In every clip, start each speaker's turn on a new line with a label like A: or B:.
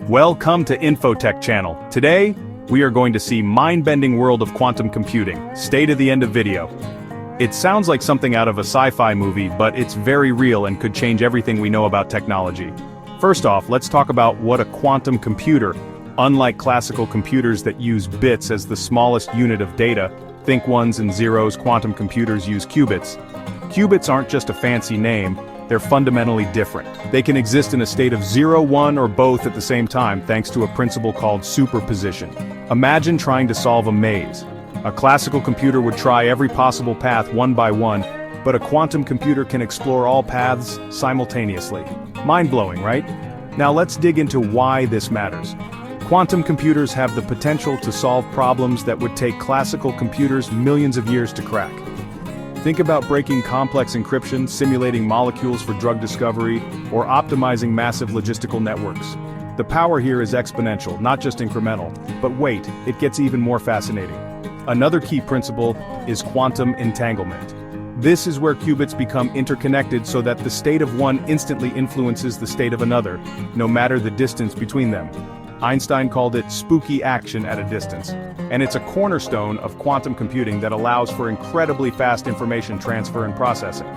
A: Welcome to Infotech Channel. Today, we are going to see mind-bending world of quantum computing. Stay to the end of video. It sounds like something out of a sci-fi movie, but it's very real and could change everything we know about technology. First off, let's talk about what a quantum computer. Unlike classical computers that use bits as the smallest unit of data, think ones and zeros, quantum computers use qubits. Qubits aren't just a fancy name, they're fundamentally different. They can exist in a state of 0, 1, or both at the same time thanks to a principle called superposition. Imagine trying to solve a maze. A classical computer would try every possible path one by one, but a quantum computer can explore all paths simultaneously. Mind-blowing, right? Now let's dig into why this matters. Quantum computers have the potential to solve problems that would take classical computers millions of years to crack. Think about breaking complex encryption, simulating molecules for drug discovery, or optimizing massive logistical networks. The power here is exponential, not just incremental. But wait, it gets even more fascinating. Another key principle is quantum entanglement. This is where qubits become interconnected so that the state of one instantly influences the state of another, no matter the distance between them. Einstein called it spooky action at a distance. And it's a cornerstone of quantum computing that allows for incredibly fast information transfer and processing.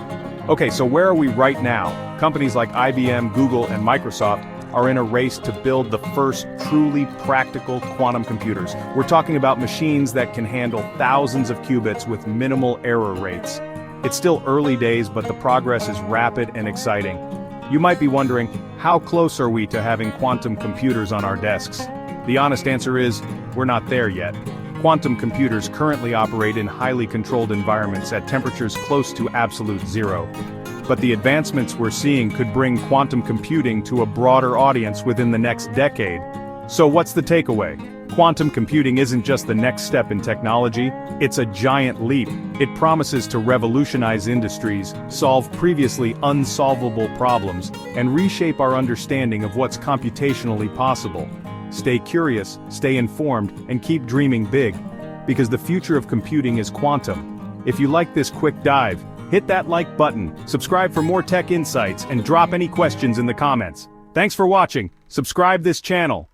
A: Okay, so where are we right now? Companies like IBM, Google, and Microsoft are in a race to build the first truly practical quantum computers. We're talking about machines that can handle thousands of qubits with minimal error rates. It's still early days, but the progress is rapid and exciting. You might be wondering, how close are we to having quantum computers on our desks? The honest answer is, we're not there yet. Quantum computers currently operate in highly controlled environments at temperatures close to absolute zero. But the advancements we're seeing could bring quantum computing to a broader audience within the next decade. So what's the takeaway? Quantum computing isn't just the next step in technology, it's a giant leap. It promises to revolutionize industries, solve previously unsolvable problems, and reshape our understanding of what's computationally possible. Stay curious, stay informed, and keep dreaming big. Because the future of computing is quantum. If you like this quick dive, hit that like button, subscribe for more tech insights, and drop any questions in the comments. Thanks for watching. Subscribe this channel.